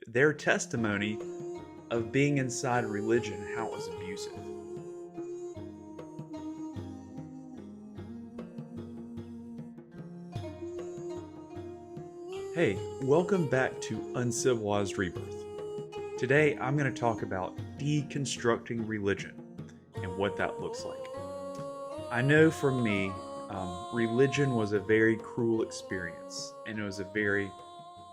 their testimony of being inside religion and how it was abusive. Hey, welcome back to Uncivilized Rebirth. Today I'm going to talk about deconstructing religion and what that looks like. I know for me, religion was a very cruel experience and it was a very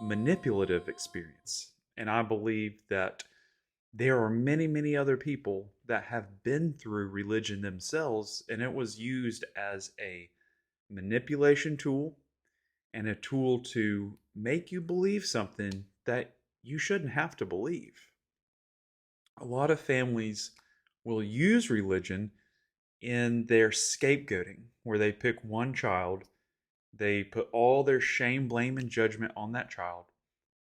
manipulative experience. And I believe that there are many, many other people that have been through religion themselves, and it was used as a manipulation tool and a tool to make you believe something that you shouldn't have to believe. A lot of families will use religion in their scapegoating, where they pick one child, they put all their shame, blame, and judgment on that child.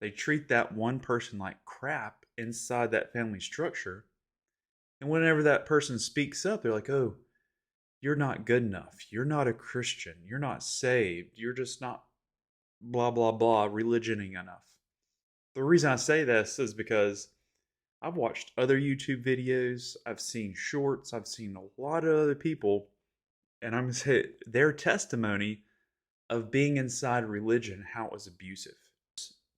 They treat that one person like crap inside that family structure. And whenever that person speaks up, they're like, oh, you're not good enough. You're not a Christian. You're not saved. You're just not blah, blah, blah, religioning enough. The reason I say this is because I've watched other YouTube videos, I've seen shorts, I've seen a lot of other people, and I'm going to say their testimony of being inside religion, how it was abusive.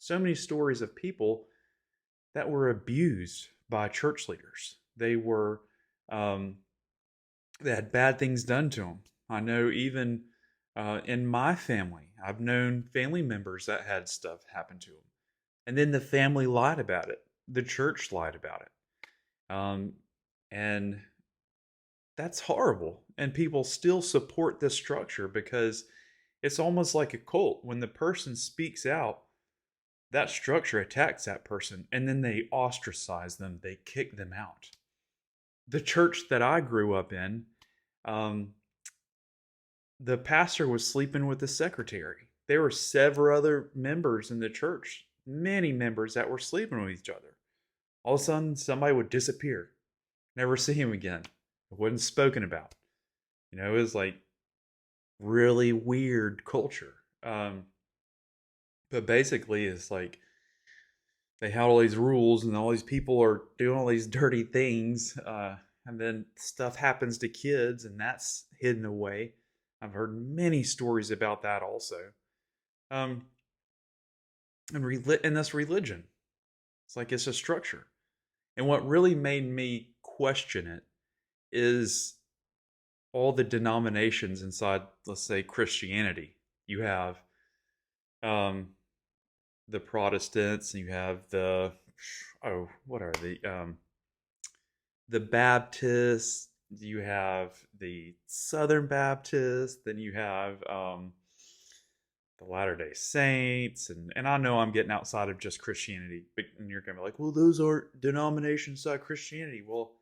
So many stories of people that were abused by church leaders. Um, they had bad things done to them. I know even in my family, I've known family members that had stuff happen to them. And then the family lied about it. The church lied about it. And that's horrible. And people still support this structure because it's almost like a cult. When the person speaks out, that structure attacks that person and then they ostracize them, they kick them out. The church that I grew up in, um, the pastor was sleeping with the secretary. There were several other members in the church, many members that were sleeping with each other. All of a sudden, somebody would disappear, never see him again. It wasn't spoken about. It was like really weird culture. But basically, it's like they had all these rules, and all these people are doing all these dirty things, and then stuff happens to kids, and that's hidden away. I've heard many stories about that also. Um, and that's religion. It's like it's a structure. And what really made me question it is all the denominations inside, let's say, Christianity. You have um, the Protestants, and you have what are the Baptists, you have the Southern Baptists, then you have the Latter-day Saints, and I know I'm getting outside of just Christianity, and you're going to be like, well, those aren't denominations inside Christianity. Well,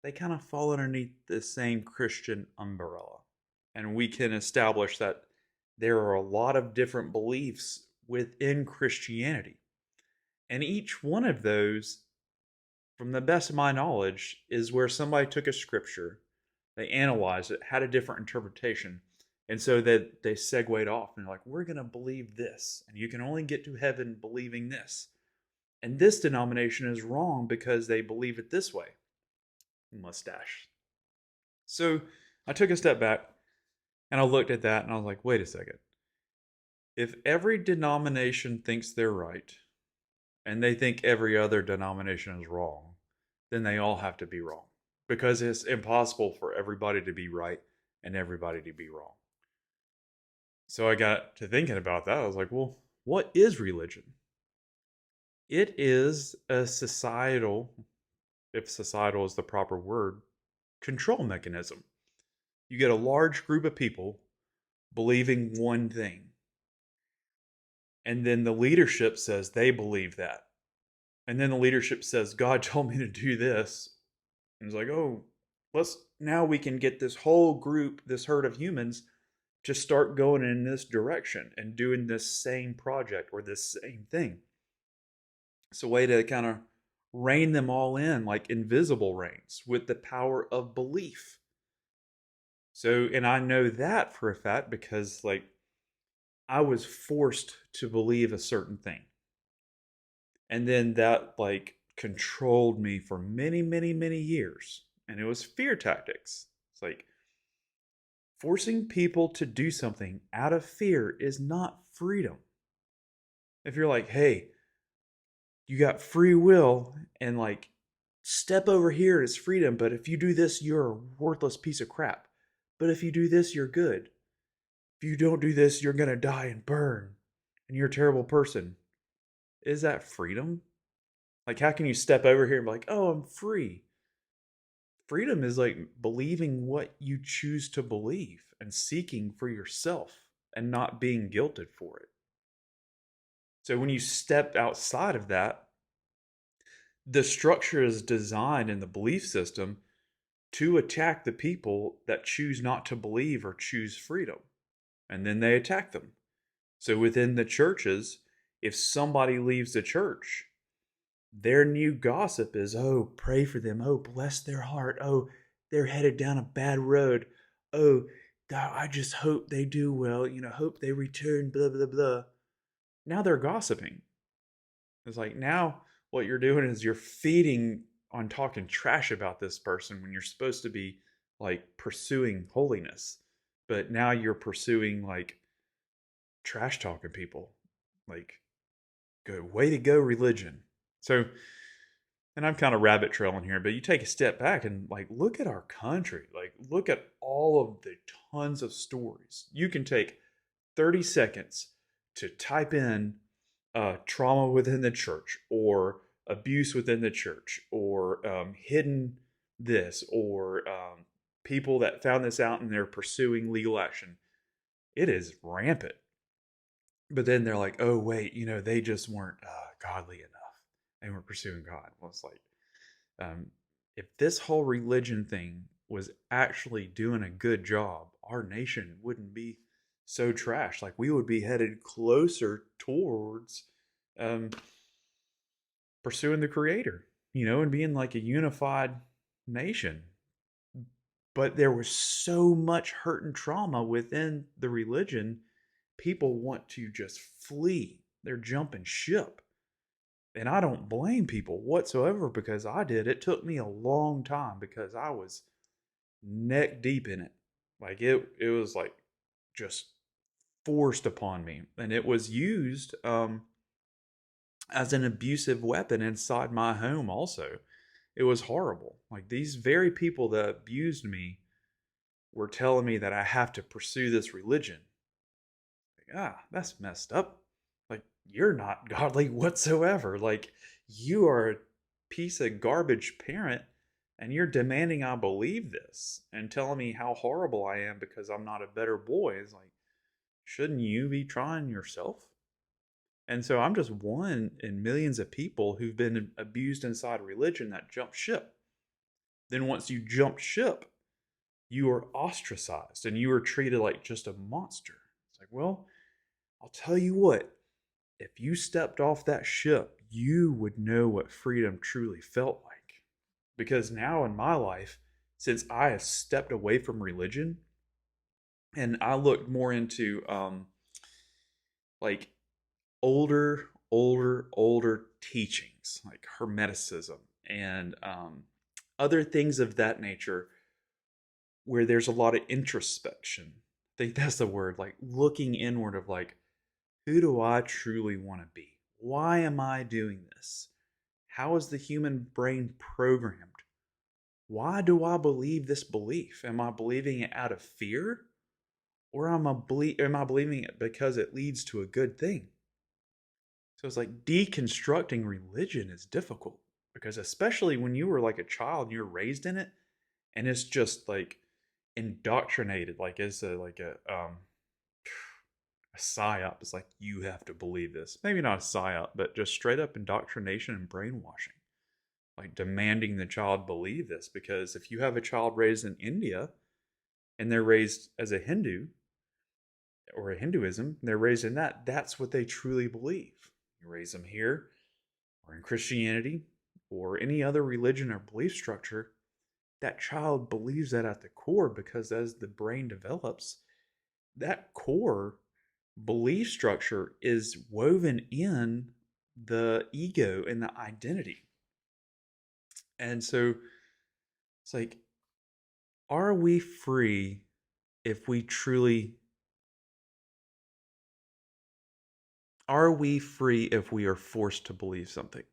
they kind of fall underneath the same Christian umbrella. And we can establish that there are a lot of different beliefs within Christianity. And each one of those, from the best of my knowledge, is where somebody took a scripture, they analyzed it, had a different interpretation, and so that they segued off and they're like, we're going to believe this, and you can only get to heaven believing this. And this denomination is wrong because they believe it this way. Mustache. So I took a step back and I looked at that and I was like, wait a second. If every denomination thinks they're right and they think every other denomination is wrong, then they all have to be wrong because it's impossible for everybody to be right and everybody to be wrong. So I got to thinking about that. I was like, well, what is religion? It is a societal, if societal is the proper word, control mechanism. You get a large group of people believing one thing. And then the leadership says they believe that. And then the leadership says, God told me to do this. And it's like, oh, now we can get this whole group, this herd of humans, to start going in this direction and doing this same project or this same thing. It's a way to kind of rein them all in like invisible reins with the power of belief. So, and I know that for a fact because like I was forced to believe a certain thing. And then that like controlled me for many, many, many years. And it was fear tactics. It's like forcing people to do something out of fear is not freedom. If you're like, hey, you got free will and like step over here is freedom, but if you do this, you're a worthless piece of crap. But if you do this, you're good. If you don't do this, you're going to die and burn and you're a terrible person. Is that freedom? Like, how can you step over here and be like, oh, I'm free? Freedom is like believing what you choose to believe and seeking for yourself and not being guilted for it. So when you step outside of that, the structure is designed in the belief system to attack the people that choose not to believe or choose freedom. And then they attack them. So within the churches, if somebody leaves the church, their new gossip is, oh, pray for them. Oh, bless their heart. Oh, they're headed down a bad road. Oh, God, I just hope they do well. Hope they return, blah, blah, blah. Now they're gossiping. It's like now what you're doing is you're feeding on talking trash about this person when you're supposed to be like pursuing holiness. But now you're pursuing like trash talking people. Like, good way to go, religion. So, and I'm kind of rabbit trailing here, but you take a step back and like look at our country. Like, look at all of the tons of stories. You can take 30 seconds to type in trauma within the church or abuse within the church or hidden this or people that found this out and they're pursuing legal action. It is rampant. But then they're like, oh, wait, they just weren't godly enough. They weren't pursuing God. Well, it's like, um, if this whole religion thing was actually doing a good job, our nation wouldn't be so trash. Like, we would be headed closer towards um, pursuing the Creator, and being like a unified nation. But there was so much hurt and trauma within the religion, people want to just flee. They're jumping ship. And I don't blame people whatsoever because I did. It took me a long time because I was neck deep in it. Like it was like just forced upon me. And it was used as an abusive weapon inside my home also. It was horrible. Like these very people that abused me were telling me that I have to pursue this religion. Like, that's messed up. Like, you're not godly whatsoever. Like, you are a piece of garbage parent and you're demanding I believe this and telling me how horrible I am because I'm not a better boy. It's like, shouldn't you be trying yourself? And so I'm just one in millions of people who've been abused inside religion that jump ship. Then once you jump ship, you are ostracized and you are treated like just a monster. It's like, well, I'll tell you what, if you stepped off that ship, you would know what freedom truly felt like. Because now in my life, since I have stepped away from religion and I looked more into like older teachings, like Hermeticism and other things of that nature, where there's a lot of introspection. I think that's the word, like looking inward of like, who do I truly want to be? Why am I doing this? How is the human brain programmed? Why do I believe this belief? Am I believing it out of fear? Or am I believing it because it leads to a good thing? So it's like deconstructing religion is difficult because especially when you were like a child and you're raised in it and it's just like indoctrinated, like it's a psyop. It's like you have to believe this. Maybe not a psyop, but just straight up indoctrination and brainwashing. Like demanding the child believe this because if you have a child raised in India and they're raised as a Hindu or a Hinduism, they're raised in that, that's what they truly believe. You raise them here or in Christianity or any other religion or belief structure, that child believes that at the core because as the brain develops, that core belief structure is woven in the ego and the identity. And so it's like, are we free if we truly are we free if we are forced to believe something?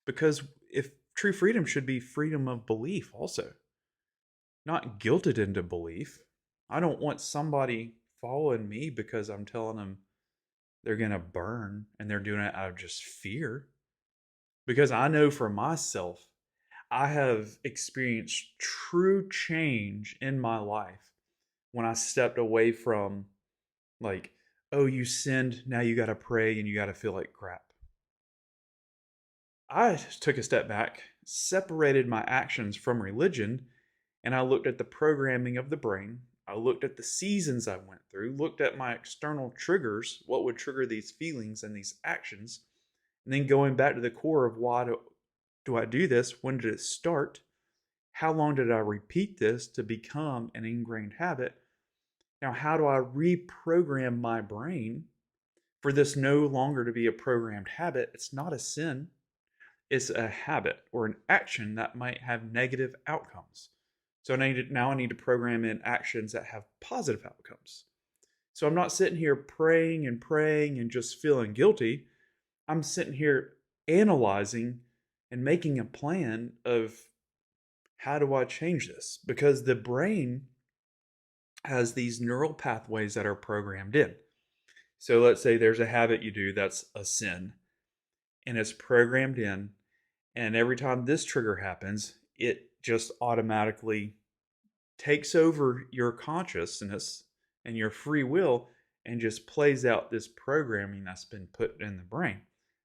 Because if true freedom should be freedom of belief also, not guilted into belief. I don't want somebody following me because I'm telling them they're going to burn and they're doing it out of just fear. Because I know for myself, I have experienced true change in my life when I stepped away from, like, oh, you sinned, now you got to pray and you got to feel like crap. I took a step back, separated my actions from religion, and I looked at the programming of the brain. I looked at the seasons I went through, looked at my external triggers, what would trigger these feelings and these actions, and then going back to the core of why do I do this? When did it start? How long did I repeat this to become an ingrained habit? Now, how do I reprogram my brain for this no longer to be a programmed habit? It's not a sin. It's a habit or an action that might have negative outcomes. So now I need to program in actions that have positive outcomes. So I'm not sitting here praying and just feeling guilty. I'm sitting here analyzing and making a plan of how do I change this? Because the brain has these neural pathways that are programmed in. So let's say there's a habit you do that's a sin and it's programmed in. And every time this trigger happens, it just automatically takes over your consciousness and your free will and just plays out this programming that's been put in the brain.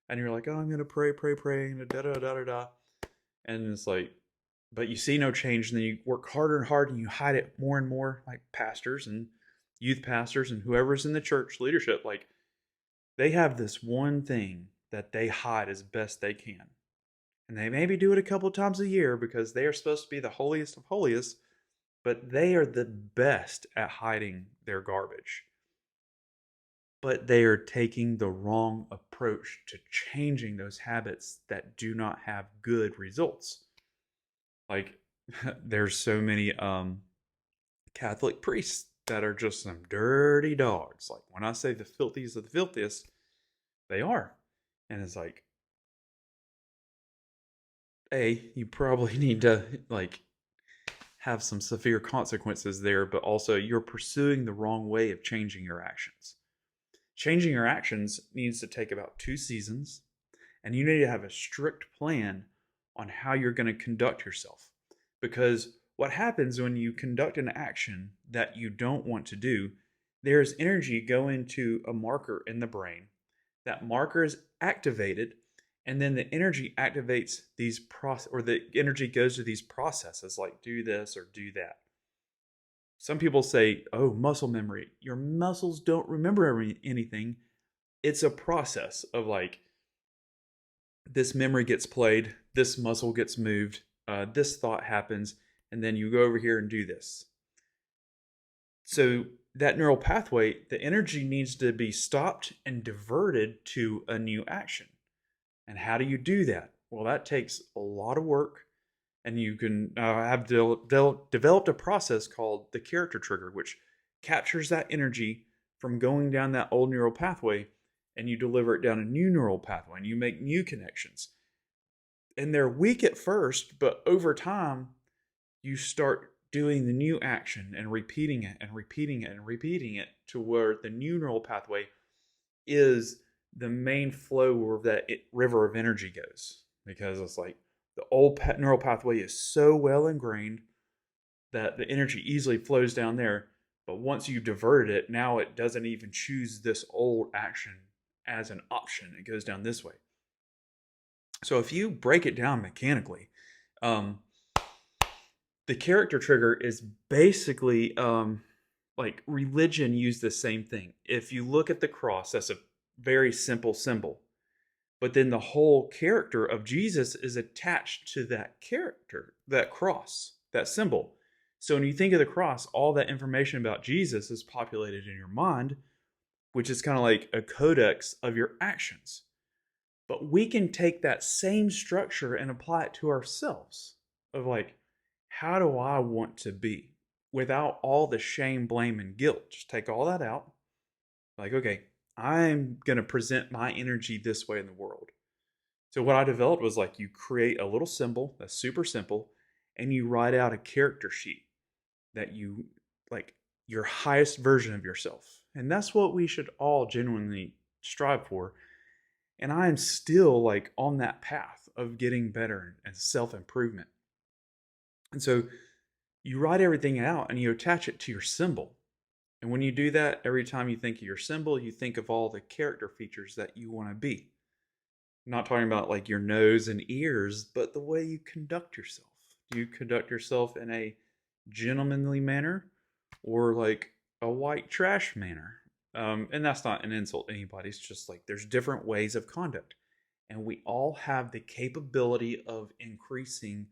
And you're like, oh, I'm going to pray, and da da da da da. And it's like, but you see no change. And then you work harder and harder and you hide it more and more, like pastors and youth pastors and whoever's in the church leadership. Like, they have this one thing that they hide as best they can. And they maybe do it a couple times a year because they are supposed to be the holiest of holiest, but they are the best at hiding their garbage. But they are taking the wrong approach to changing those habits that do not have good results. Like, there's so many Catholic priests that are just some dirty dogs. Like, when I say the filthiest of the filthiest, they are. And it's like, you probably need to, like, have some severe consequences there, but also you're pursuing the wrong way of changing your actions. Changing your actions needs to take about 2 seasons, and you need to have a strict plan on how you're going to conduct yourself. Because what happens when you conduct an action that you don't want to do, there's energy going to a marker in the brain. That marker is activated, and then the energy activates these or the energy goes to these processes like do this or do that. Some people say, oh, muscle memory. Your muscles don't remember anything. It's a process of, like, this memory gets played, this muscle gets moved, this thought happens, and then you go over here and do this. So that neural pathway, the energy needs to be stopped and diverted to a new action. And how do you do that? Well, that takes a lot of work. And you can have developed a process called the character trigger, which captures that energy from going down that old neural pathway, and you deliver it down a new neural pathway, and you make new connections. And they're weak at first, but over time, you start doing the new action and repeating it and repeating it and repeating it to where the new neural pathway is the main flow where that river of energy goes. Because it's like, the old neural pathway is so well ingrained that the energy easily flows down there. But once you divert it, now it doesn't even choose this old action as an option. It goes down this way. So if you break it down mechanically, the character trigger is basically like religion used the same thing. If you look at the cross, that's a very simple symbol. But then the whole character of Jesus is attached to that character, that cross, that symbol. So when you think of the cross, all that information about Jesus is populated in your mind, which is kind of like a codex of your actions. But we can take that same structure and apply it to ourselves of like, how do I want to be without all the shame, blame, and guilt? Just take all that out. Like, okay, I'm going to present my energy this way in the world. So what I developed was like you create a little symbol that's super simple and you write out a character sheet that you like your highest version of yourself. And that's what we should all genuinely strive for. And I am still like on that path of getting better and self-improvement. And so you write everything out and you attach it to your symbol. And when you do that, every time you think of your symbol, you think of all the character features that you want to be. I'm not talking about like your nose and ears, but the way you conduct yourself. Do you conduct yourself in a gentlemanly manner or like a white trash manner? And that's not an insult to anybody. It's just like there's different ways of conduct. And we all have the capability of increasing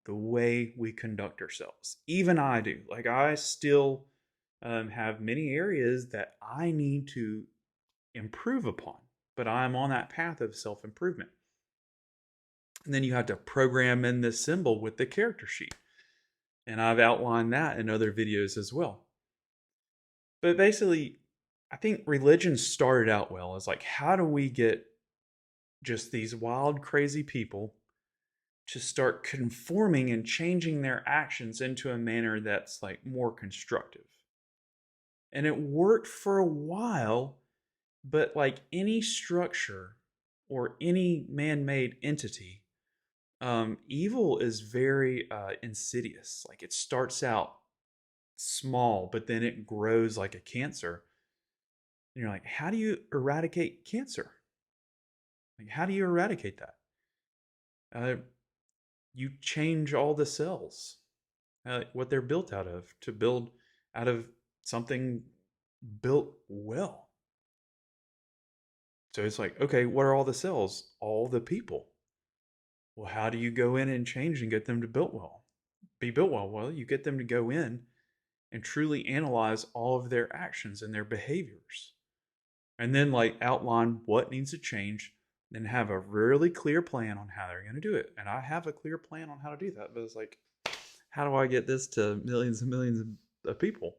the way we conduct ourselves. Even I do. Like I still have many areas that I need to improve upon, but I'm on that path of self improvement. And then you have to program in this symbol with the character sheet. And I've outlined that in other videos as well. But basically, I think religion started out well as like, how do we get just these wild, crazy people to start conforming and changing their actions into a manner that's like more constructive? And it worked for a while, but like any structure or any man made entity, evil is very insidious. Like it starts out small, but then it grows like a cancer. And you're like, how do you eradicate cancer? Like, how do you eradicate that? Uh, you change all the cells, what they're built out of, to build out of something built well. So it's like, okay, what are all the cells? All the people. Well, how do you go in and change and get them to build well? Be built well? Well, you get them to go in and truly analyze all of their actions and their behaviors. And then like outline what needs to change, then have a really clear plan on how they're going to do it. And I have a clear plan on how to do that, but it's like, how do I get this to millions and millions of people?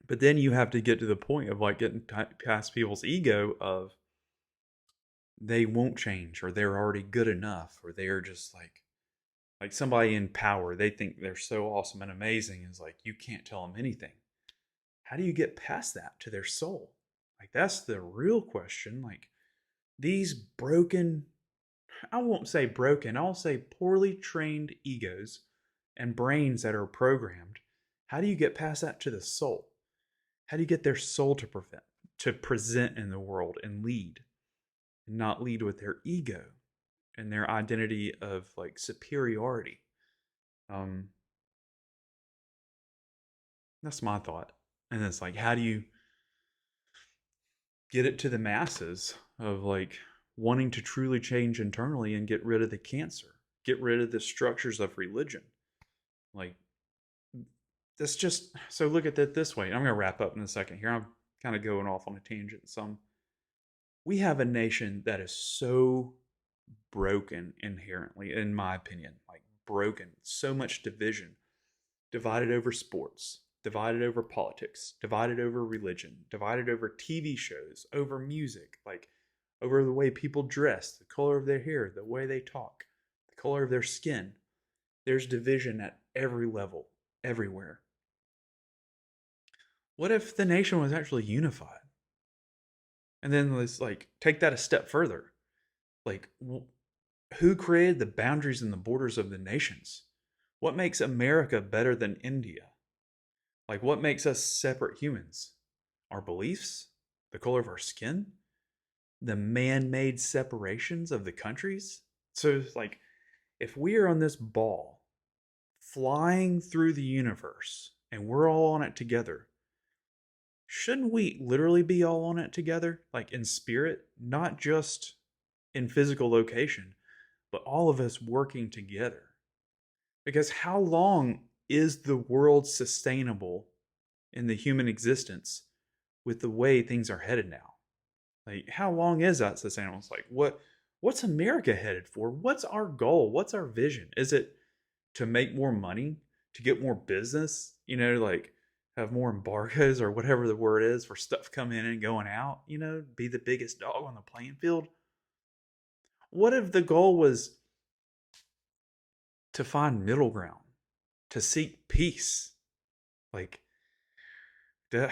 But then you have to get to the point of like getting past people's ego of they won't change or they're already good enough or they're just like somebody in power. They think they're so awesome and amazing. Is like you can't tell them anything. How do you get past that to their soul? Like that's the real question. Like these broken, I won't say broken, I'll say poorly trained egos and brains that are programmed. How do you get past that to the soul? How do you get their soul to present in the world and lead, and not lead with their ego and their identity of like superiority? Um, that's my thought. And it's like, how do you get it to the masses of like wanting to truly change internally and get rid of the cancer, get rid of the structures of religion? Like, that's just so look at it this way. I'm going to wrap up in a second here. I'm kind of going off on a tangent. We have a nation that is so broken inherently, in my opinion, like broken, so much division, divided over sports, divided over politics, divided over religion, divided over TV shows, over music, like over the way people dress, the color of their hair, the way they talk, the color of their skin. There's division at every level, everywhere. What if the nation was actually unified? And then let's like take that a step further. Like, who created the boundaries and the borders of the nations? What makes America better than India? Like, what makes us separate humans? Our beliefs? The color of our skin? The man made separations of the countries? So, it's like, if we are on this ball flying through the universe and we're all on it together, shouldn't we literally be all on it together? Like in spirit, not just in physical location, but all of us working together. Because how long is the world sustainable in the human existence with the way things are headed now? Like, how long is that sustainable? It's like, what's America headed for? What's our goal? What's our vision? Is it to make more money, to get more business, like have more embargoes or whatever the word is for stuff coming in and going out, be the biggest dog on the playing field? What if the goal was to find middle ground, to seek peace? Like that,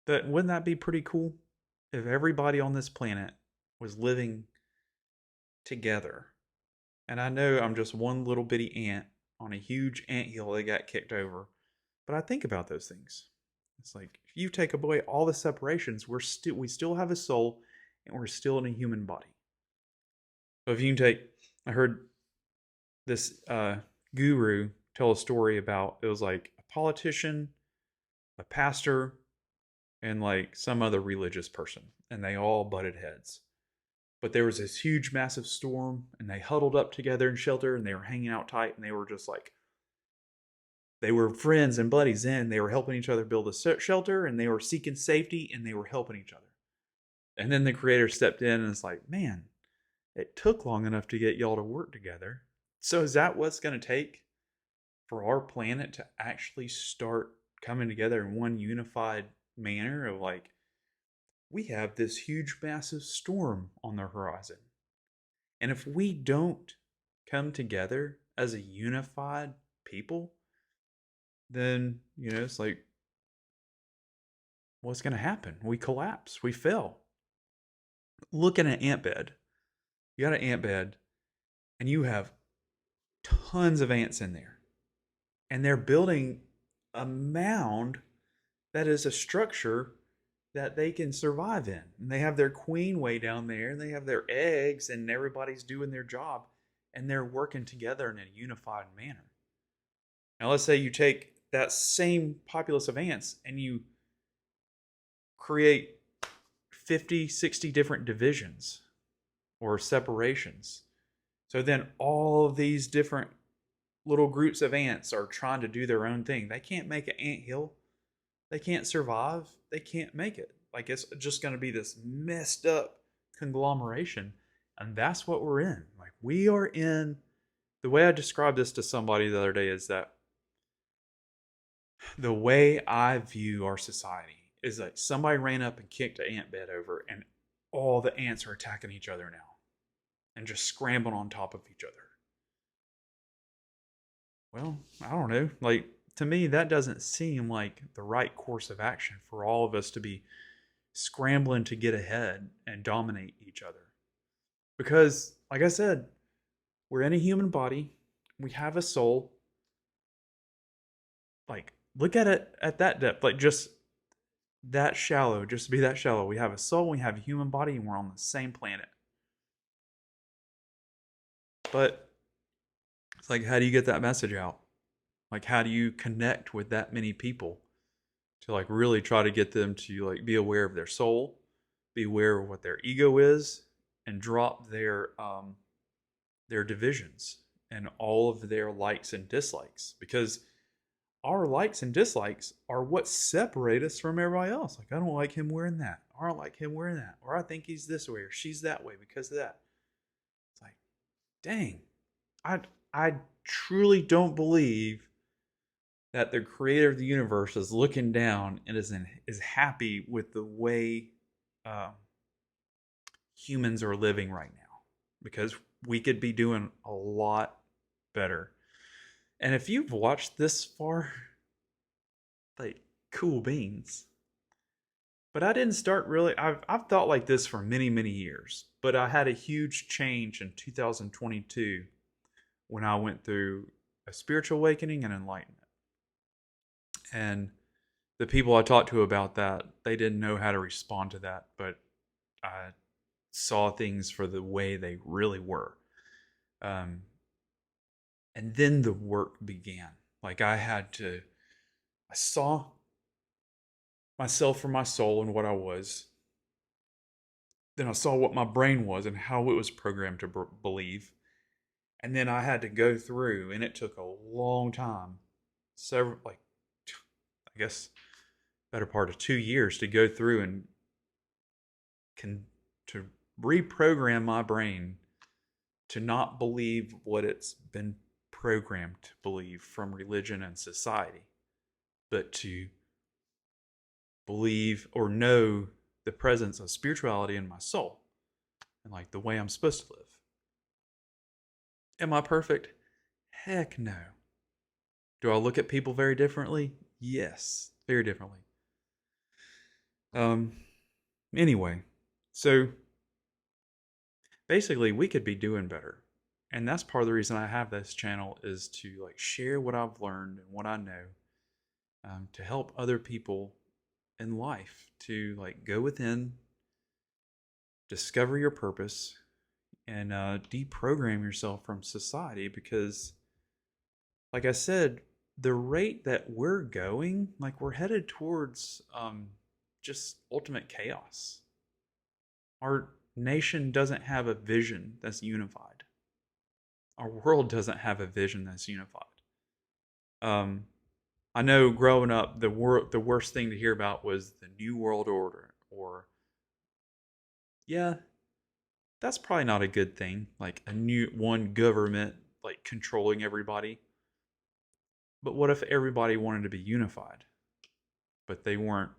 that wouldn't that be pretty cool if everybody on this planet was living together? And I know I'm just one little bitty ant on a huge anthill that got kicked over, but I think about those things. It's like if you take away all the separations, we still have a soul, and we're still in a human body. So if you can take, I heard this guru tell a story about, it was like a politician, a pastor, and like some other religious person, and they all butted heads. But there was this huge, massive storm, and they huddled up together in shelter, and they were hanging out tight, and they were just like, they were friends and buddies then. They were helping each other build a shelter, and they were seeking safety, and they were helping each other. And then the creator stepped in and it's like, man, it took long enough to get y'all to work together. So is that what's going to take for our planet to actually start coming together in one unified manner of like, we have this huge, massive storm on the horizon. And if we don't come together as a unified people, then, it's like, what's going to happen? We collapse, we fail. Look at an ant bed. You got an ant bed, and you have tons of ants in there. And they're building a mound that is a structure that they can survive in. And they have their queen way down there, and they have their eggs, and everybody's doing their job, and they're working together in a unified manner. Now, let's say you take that same populace of ants and you create 50, 60 different divisions or separations. So then all of these different little groups of ants are trying to do their own thing. They can't make an anthill. They can't survive. They can't make it. Like, it's just going to be this messed up conglomeration. And that's what we're in. Like, we are in, the way I described this to somebody the other day is that the way I view our society is like somebody ran up and kicked an ant bed over, and all the ants are attacking each other now and just scrambling on top of each other. Well, I don't know. Like, to me, that doesn't seem like the right course of action for all of us to be scrambling to get ahead and dominate each other. Because, like I said, we're in a human body, we have a soul. Like, look at it at that depth, like just that shallow, just to be that shallow. We have a soul, we have a human body, and we're on the same planet. But it's like, how do you get that message out? Like, how do you connect with that many people to like really try to get them to like be aware of their soul, be aware of what their ego is, and drop their divisions and all of their likes and dislikes? Because our likes and dislikes are what separate us from everybody else. Like, I don't like him wearing that, or I like him wearing that, or I think he's this way or she's that way because of that. It's like, dang, I truly don't believe that the creator of the universe is looking down and is happy with the way uh, humans are living right now, because we could be doing a lot better. And if you've watched this far, like, cool beans. But I didn't start really. I've thought like this for many, many years. But I had a huge change in 2022 when I went through a spiritual awakening and enlightenment. And the people I talked to about that, they didn't know how to respond to that. But I saw things for the way they really were. Um, and then the work began. Like, I saw myself for my soul and what I was. Then I saw what my brain was and how it was programmed to believe. And then I had to go through, and it took a long time, several, like, I guess, better part of 2 years to go through and to reprogram my brain to not believe what it's been programmed to believe from religion and society, but to believe or know the presence of spirituality in my soul and like the way I'm supposed to live. Am I perfect? Heck no. Do I look at people very differently? Yes, very differently. Um anyway, so basically we could be doing better. And that's part of the reason I have this channel, is to like share what I've learned and what I know, to help other people in life to like go within, discover your purpose, and deprogram yourself from society. Because like I said, the rate that we're going, like we're headed towards just ultimate chaos. Our nation doesn't have a vision that's unified. Our world doesn't have a vision that's unified. Um, I know growing up, the worst thing to hear about was the New World Order, or yeah, that's probably not a good thing. Like a new one government like controlling everybody. But what if everybody wanted to be unified, but they weren't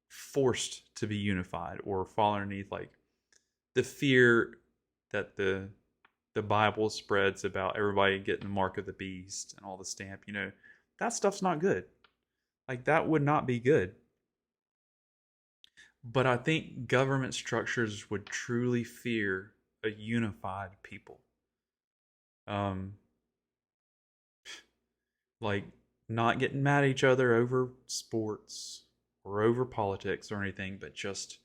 forced to be unified or fall underneath like the fear that the Bible spreads about everybody getting the mark of the beast and all the stamp, that stuff's not good. Like that would not be good. But I think government structures would truly fear a unified people. Um, like not getting mad at each other over sports or over politics or anything, but just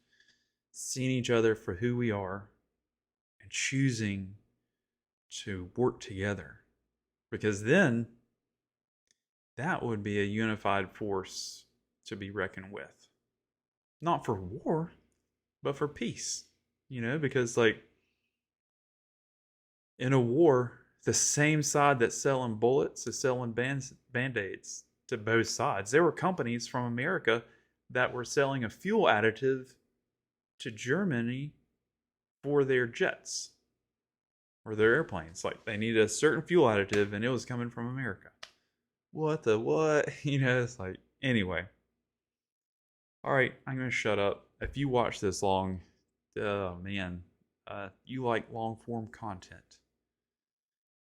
seeing each other for who we are and choosing to work together. Because then that would be a unified force to be reckoned with. Not for war, but for peace. Because like in a war, the same side that's selling bullets is selling band-aids to both sides. There were companies from America that were selling a fuel additive to Germany for their jets or their airplanes. Like they needed a certain fuel additive and it was coming from America. What the what? It's like, anyway. All right, I'm going to shut up. If you watch this long, oh man, you like long form content.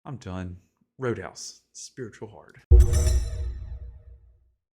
I'm done. Roadhouse, spiritual hard.